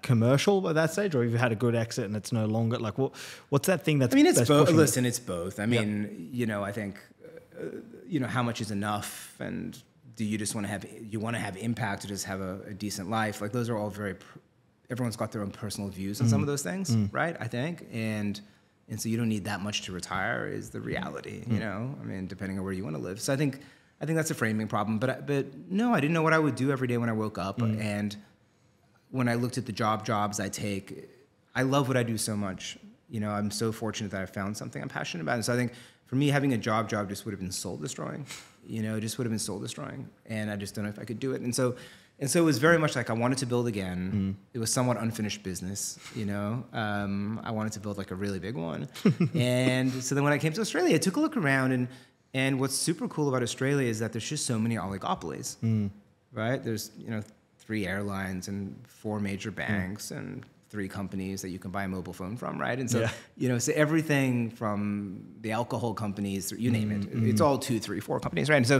commercial at that stage, or have you had a good exit and it's no longer like what's that thing that's? I mean, it's both. Listen, it's both. I mean, I think, how much is enough, and do you just want to have impact or just have a decent life? Like, those are all everyone's got their own personal views on some of those things, right? I think, and so you don't need that much to retire is the reality, I mean, depending on where you want to live. So I think that's a framing problem, but no, I didn't know what I would do every day when I woke up, and when I looked at the jobs I take, I love what I do so much. I'm so fortunate that I found something I'm passionate about. And so I think for me, having a job just would have been soul destroying. Just would have been soul destroying. And I just don't know if I could do it. And so it was very much like I wanted to build again. It was somewhat unfinished business, I wanted to build like a really big one. And so then when I came to Australia, I took a look around, and what's super cool about Australia is that there's just so many oligopolies, right? There's, 3 airlines and 4 major banks and 3 companies that you can buy a mobile phone from, right? And so, so everything from the alcohol companies, you name it, it's all 2, 3, 4 companies, right?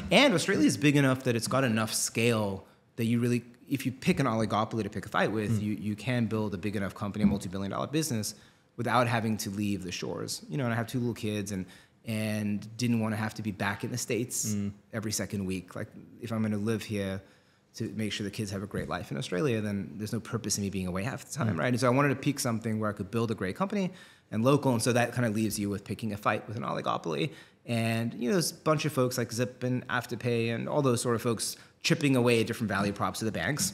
And Australia is big enough that it's got enough scale that you really, if you pick an oligopoly to pick a fight with, you can build a big enough company, a multi-billion-dollar business, without having to leave the shores. And I have 2 little kids, and didn't want to have to be back in the States every second week. Like, if I'm going to live here to make sure the kids have a great life in Australia, then there's no purpose in me being away half the time, right? And so I wanted to pick something where I could build a great company and local, and so that kind of leaves you with picking a fight with an oligopoly. And, there's a bunch of folks like Zip and Afterpay and all those sort of folks chipping away at different value props to the banks.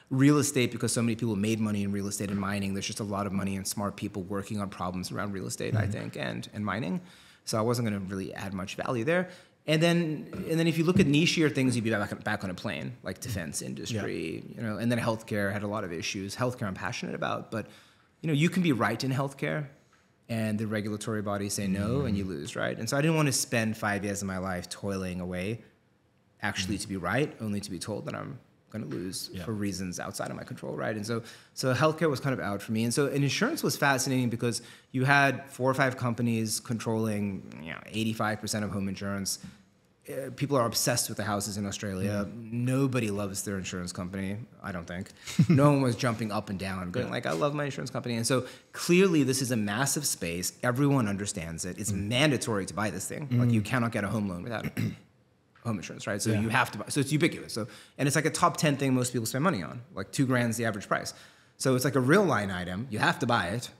Real estate, because so many people made money in real estate and mining, there's just a lot of money and smart people working on problems around real estate, I think, and mining. So I wasn't going to really add much value there. And then if you look at nichier things, you'd be back on a plane, like defense industry, and then healthcare had a lot of issues. Healthcare I'm passionate about, but, you can be right in healthcare, and the regulatory bodies say no, and you lose, right? And so I didn't want to spend 5 years of my life toiling away, actually to be right, only to be told that I'm going to lose for reasons outside of my control, right? And so healthcare was kind of out for me. And insurance was fascinating because you had 4 or 5 companies controlling 85% of home insurance. People are obsessed with the houses in Australia. Nobody loves their insurance company, I don't think. No one was jumping up and down, going like, I love my insurance company. And so clearly this is a massive space. Everyone understands it. It's mandatory to buy this thing. Like, you cannot get a home loan without it. Home insurance, right? So you have to buy. So it's ubiquitous. And it's like a top 10 thing most people spend money on. Like $2,000 is the average price. So it's like a real line item. You have to buy it.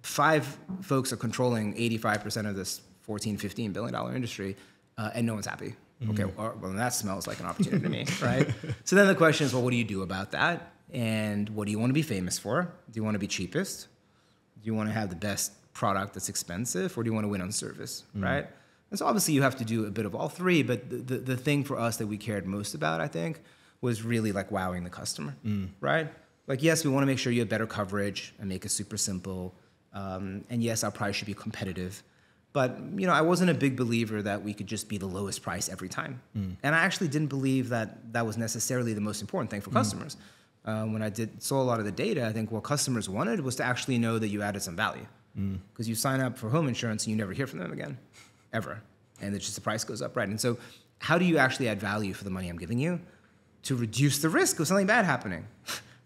5 folks are controlling 85% of this $14, $15 billion industry. and no one's happy. Okay, well, that smells like an opportunity to me, right? So then the question is, well, what do you do about that? And what do you want to be famous for? Do you want to be cheapest? Do you want to have the best product that's expensive? Or do you want to win on service, right? And so obviously you have to do a bit of all three, but the thing for us that we cared most about, I think, was really like wowing the customer, right? Like, yes, we want to make sure you have better coverage and make it super simple. And yes, our price should be competitive. But, you know, I wasn't a big believer that we could just be the lowest price every time. And I actually didn't believe that that was necessarily the most important thing for customers. When I saw a lot of the data, I think what customers wanted was to actually know that you added some value. Because you sign up for home insurance and you never hear from them again, ever. And it's just the price goes up, right? And so how do you actually add value for the money I'm giving you to reduce the risk of something bad happening?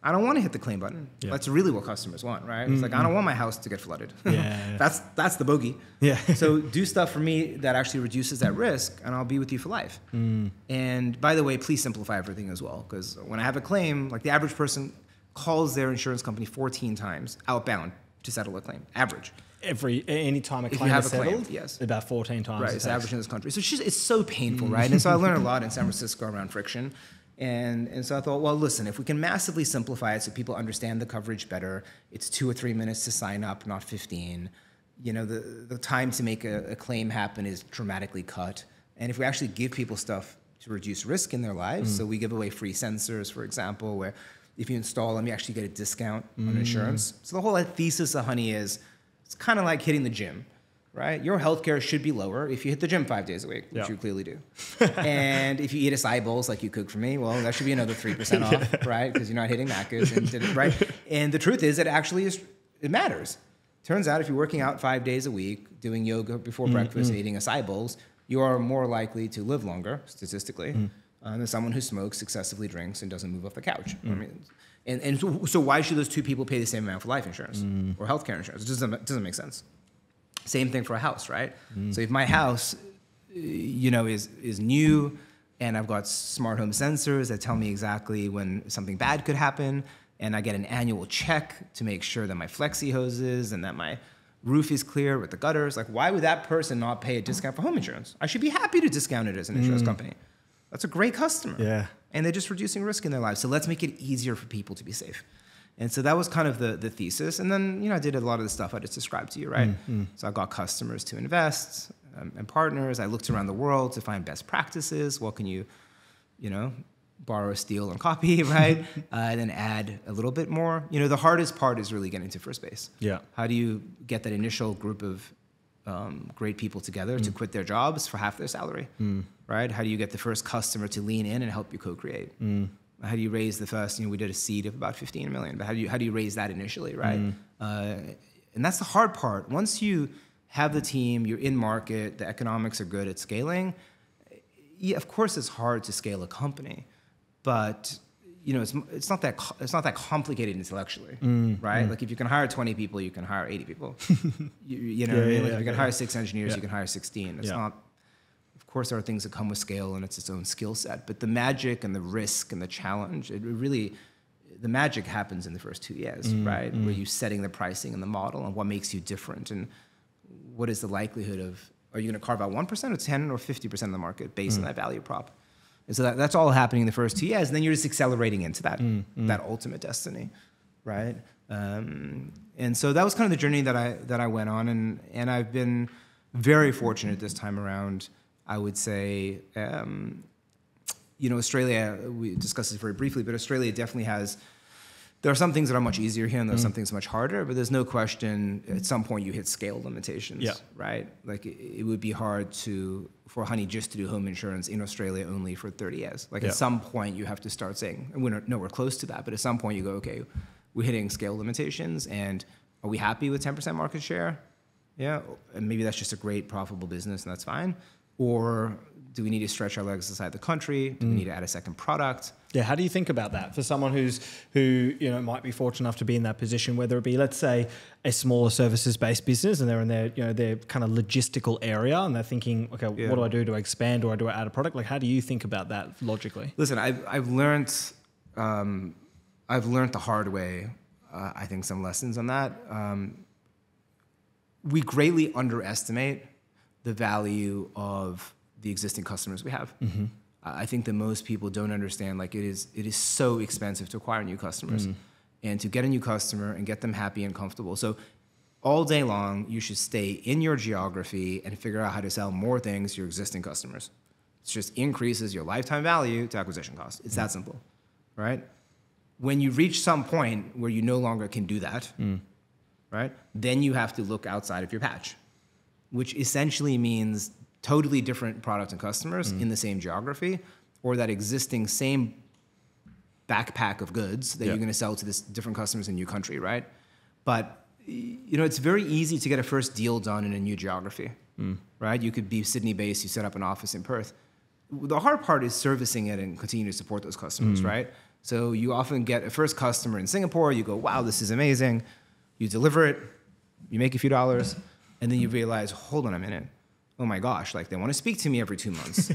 I don't want to hit the claim button. Yeah. That's really what customers want, right? It's like, I don't want my house to get flooded. That's the bogey. Yeah. So do stuff for me that actually reduces that risk, and I'll be with you for life. And by the way, please simplify everything as well, because when I have a claim, like the average person calls their insurance company 14 times outbound to settle a claim. Average. Any time a claim is settled, yes, about 14 times. Right, it's average in this country. So it's so painful, right? And so I learned a lot in San Francisco around friction. And so I thought, well, listen, if we can massively simplify it so people understand the coverage better, it's 2 or 3 minutes to sign up, not 15. You know, the time to make a claim happen is dramatically cut. And if we actually give people stuff to reduce risk in their lives, so we give away free sensors, for example, where if you install them, you actually get a discount on insurance. So the whole thesis of Honey is, it's kind of like hitting the gym. Right? Your healthcare should be lower if you hit the gym 5 days a week, which you clearly do. And if you eat acai bowls like you cook for me, well, that should be another 3% off, right? Because you're not hitting macros, right? And the truth is, it matters. Turns out if you're working out 5 days a week, doing yoga before breakfast, and eating acai bowls, you are more likely to live longer, statistically, than someone who smokes, excessively drinks, and doesn't move off the couch. I mean, and so why should those two people pay the same amount for life insurance or healthcare insurance? It doesn't make sense. Same thing for a house, right? So if my house, you know, is new, and I've got smart home sensors that tell me exactly when something bad could happen, and I get an annual check to make sure that my flexi hoses and that my roof is clear with the gutters, like, why would that person not pay a discount for home insurance? I should be happy to discount it as an insurance company. That's a great customer. Yeah. And they're just reducing risk in their lives. So let's make it easier for people to be safe. And so that was kind of the thesis. And then, you know, I did a lot of the stuff I just described to you, right? So I got customers to invest and partners. I looked around the world to find best practices. What can you know, borrow, steal, and copy, right? And then add a little bit more. You know, the hardest part is really getting to first base. Yeah. How do you get that initial group of great people together to quit their jobs for half their salary, right? How do you get the first customer to lean in and help you co-create? How do you raise the first, you know, we did a seed of about 15 million, but how do you raise that initially, right? And that's the hard part. Once you have the team, you're in market, the economics are good at scaling, yeah, of course it's hard to scale a company, but you know, it's not that complicated intellectually, right? Like if you can hire 20 people, you can hire 80 people. you know what I mean? Like if you can hire 6 engineers, you can hire 16. It's not. Of course, there are things that come with scale, and it's its own skill set. But the magic and the risk and the challenge, the magic happens in the first 2 years, right? Where you're setting the pricing and the model and what makes you different, and what is the likelihood of, are you going to carve out 1% or 10 or 50% of the market based on that value prop? And so that's all happening in the first 2 years, and then you're just accelerating into that ultimate destiny, right? And so that was kind of the journey that I went on, and I've been very fortunate this time around. I would say, you know, Australia, we discussed this very briefly, but Australia definitely has, there are some things that are much easier here and there are some things much harder, but there's no question at some point you hit scale limitations, right? Like it would be hard for Honey just to do home insurance in Australia only for 30 years. Like at some point you have to start saying, and we're nowhere close to that, but at some point you go, okay, we're hitting scale limitations, and are we happy with 10% market share? Yeah, and maybe that's just a great profitable business and that's fine. Or do we need to stretch our legs inside the country? Do we need to add a second product? Yeah, how do you think about that for someone who you know might be fortunate enough to be in that position, whether it be, let's say, a smaller services-based business and they're in their kind of logistical area and they're thinking, okay, what do I do? Do I expand or do I add a product? Like, how do you think about that logically? Listen, I've learned the hard way. I think some lessons on that. We greatly underestimate the value of the existing customers we have. I think that most people don't understand, like it is so expensive to acquire new customers and to get a new customer and get them happy and comfortable. So all day long, you should stay in your geography and figure out how to sell more things to your existing customers. It just increases your lifetime value to acquisition cost. It's that simple, right? When you reach some point where you no longer can do that, right, then you have to look outside of your patch, which essentially means totally different products and customers in the same geography, or that existing same backpack of goods that you're going to sell to this different customers in a new country, right? But it's very easy to get a first deal done in a new geography, right? You could be Sydney-based, you set up an office in Perth. The hard part is servicing it and continuing to support those customers, right? So you often get a first customer in Singapore, you go, wow, this is amazing. You deliver it, you make a few dollars, and then you realize, hold on a minute. Oh my gosh, like they want to speak to me every 2 months,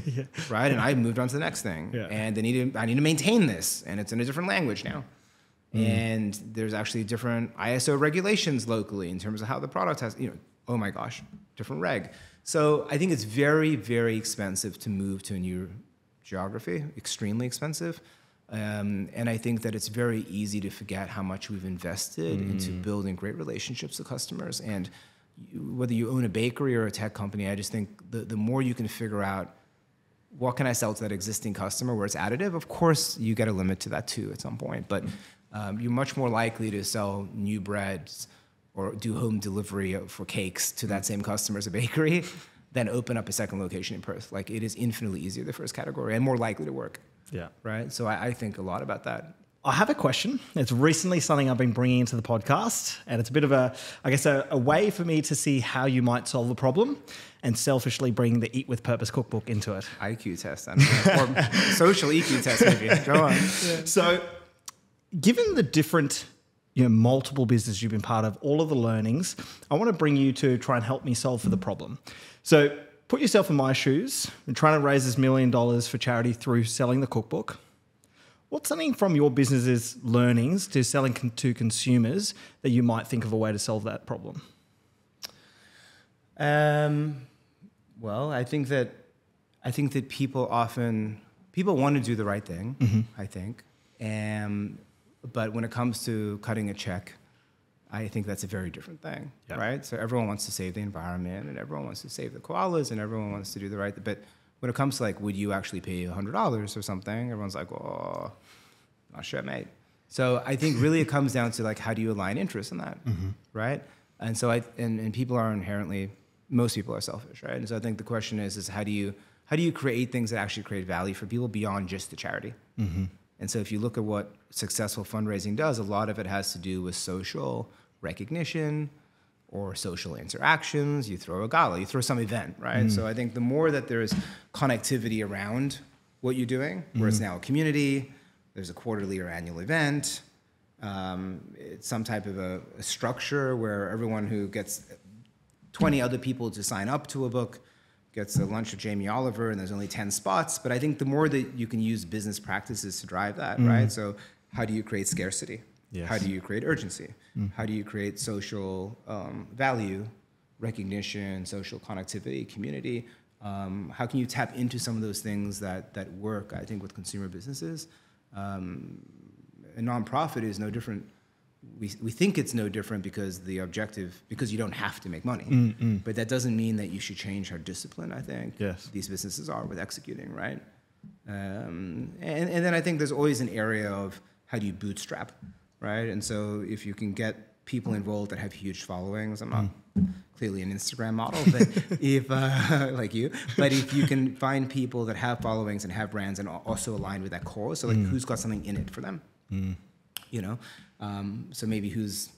right? And I moved on to the next thing. And I need to maintain this, and it's in a different language now. And there's actually different ISO regulations locally in terms of how the product has, oh my gosh, different reg. So I think it's very, very expensive to move to a new geography, extremely expensive. And I think that it's very easy to forget how much we've invested into building great relationships with customers. And whether you own a bakery or a tech company, I just think the more you can figure out what can I sell to that existing customer where it's additive, of course you get a limit to that too at some point. But you're much more likely to sell new breads or do home delivery for cakes to that same customer as a bakery than open up a second location in Perth. Like it is infinitely easier, the first category, and more likely to work. Yeah. Right. So I think a lot about that. I have a question. It's recently something I've been bringing into the podcast, and it's a bit of a way for me to see how you might solve the problem and selfishly bring the Eat with Purpose cookbook into it. IQ test, I don't know. Or social EQ test, maybe. Go on. Yeah. So given the different, multiple businesses you've been part of, all of the learnings, I want to bring you to try and help me solve for the problem. So put yourself in my shoes. I'm trying to raise this $1 million for charity through selling the cookbook. What's something from your business's learnings to selling to consumers that you might think of a way to solve that problem? Well, I think that people want to do the right thing. I think, but when it comes to cutting a check, I think that's a very different thing, right? So everyone wants to save the environment, and everyone wants to save the koalas, and everyone wants to do the right thing. But when it comes to like, would you actually pay $100 or something? Everyone's like, oh, not sure, mate. So I think really it comes down to like, how do you align interests in that, right? And so and people are most people are selfish, right? And so I think the question is how do you create things that actually create value for people beyond just the charity? And so if you look at what successful fundraising does, a lot of it has to do with social recognition or social interactions. You throw a gala, you throw some event, right? So I think the more that there's connectivity around what you're doing, where it's now a community, there's a quarterly or annual event, it's some type of a structure where everyone who gets 20 other people to sign up to a book gets a lunch with Jamie Oliver, and there's only 10 spots. But I think the more that you can use business practices to drive that, right? So how do you create scarcity? Yes. How do you create urgency? How do you create social value, recognition, social connectivity, community? How can you tap into some of those things that work, I think, with consumer businesses? A nonprofit is no different. We think it's no different because you don't have to make money. But that doesn't mean that you should change our discipline, I think. Yes. These businesses are with executing, right? And then I think there's always an area of how do you bootstrap, right? And so if you can get people involved that have huge followings, I'm not clearly an Instagram model, but if like you, but if you can find people that have followings and have brands and also align with that cause, so like who's got something in it for them, so maybe who's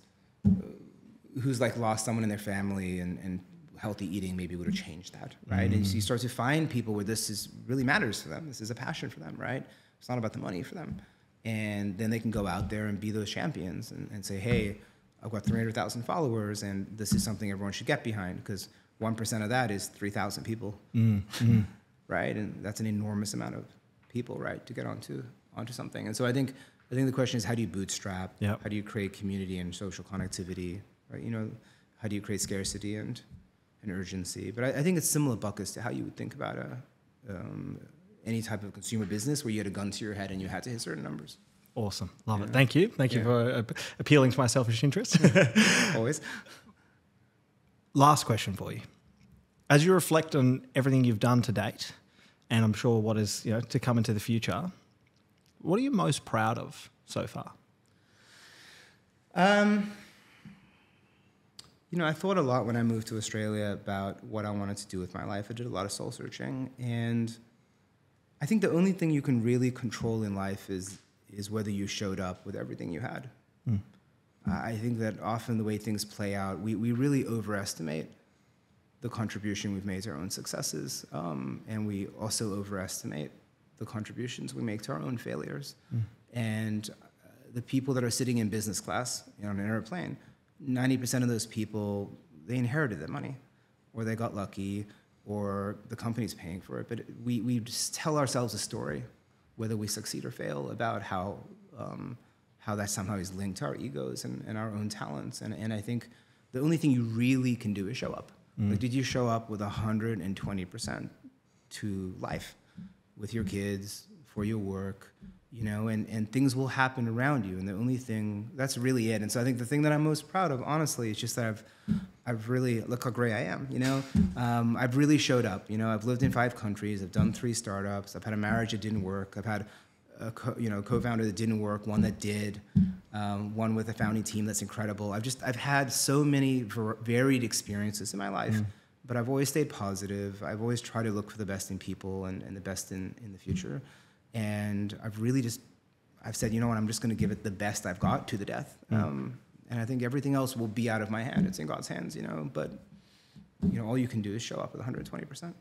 like lost someone in their family and healthy eating maybe would have changed that, right? And so you start to find people where this really matters to them. This is a passion for them, right? It's not about the money for them. And then they can go out there and be those champions and say, hey, I've got 300,000 followers, and this is something everyone should get behind, because 1% of that is 3,000 people, right? And that's an enormous amount of people, right, to get onto something. And so I think the question is, how do you bootstrap? Yep. How do you create community and social connectivity? Right? How do you create scarcity and urgency? But I think it's similar buckets to how you would think about any type of consumer business where you had a gun to your head and you had to hit certain numbers. Awesome. Love it. Thank you. Thank you for appealing to my selfish interests. Always. Last question for you. As you reflect on everything you've done to date, and I'm sure what is to come into the future, what are you most proud of so far? I thought a lot when I moved to Australia about what I wanted to do with my life. I did a lot of soul searching, and I think the only thing you can really control in life is whether you showed up with everything you had. I think that often the way things play out, we really overestimate the contribution we've made to our own successes, and we also overestimate the contributions we make to our own failures. And the people that are sitting in business class on an airplane, 90% of those people, they inherited that money, or they got lucky, or the company's paying for it. But we just tell ourselves a story, whether we succeed or fail, about how that somehow is linked to our egos and our own talents. And I think the only thing you really can do is show up. Like, did you show up with 120% to life, with your kids, for your work, and things will happen around you. And the only thing, that's really it. And so I think the thing that I'm most proud of, honestly, is just that I've really, look how great I am, I've really showed up. I've lived in 5 countries. I've done 3 startups. I've had a marriage that didn't work. I've had a co-founder that didn't work, one that did, one with a founding team that's incredible. I've had so many varied experiences in my life, but I've always stayed positive. I've always tried to look for the best in people and the best in the future. And I've said, I'm just going to give it the best I've got to the death. And I think everything else will be out of my hand. It's in God's hands, but all you can do is show up with 120%.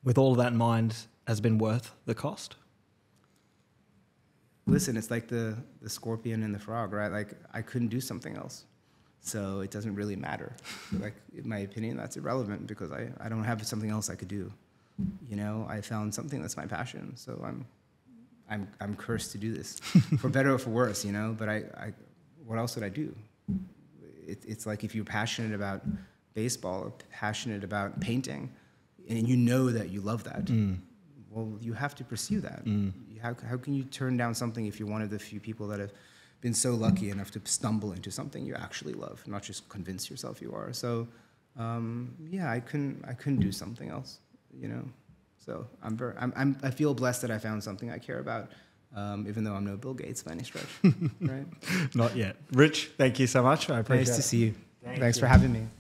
With all of that in mind, has it been worth the cost? Listen, it's like the scorpion and the frog, right? Like, I couldn't do something else. So it doesn't really matter. Like, in my opinion, that's irrelevant because I don't have something else I could do. I found something that's my passion. So I'm cursed to do this, for better or for worse, But what else would I do? It's like if you're passionate about baseball or passionate about painting, and that you love that, well, you have to pursue that. How can you turn down something if you're one of the few people that have been so lucky enough to stumble into something you actually love, not just convince yourself you are? So, I couldn't do something else, So I feel blessed that I found something I care about, even though I'm no Bill Gates by any stretch, right? Not yet. Rich, thank you so much. I appreciate it. Nice to see you. Thanks for having me.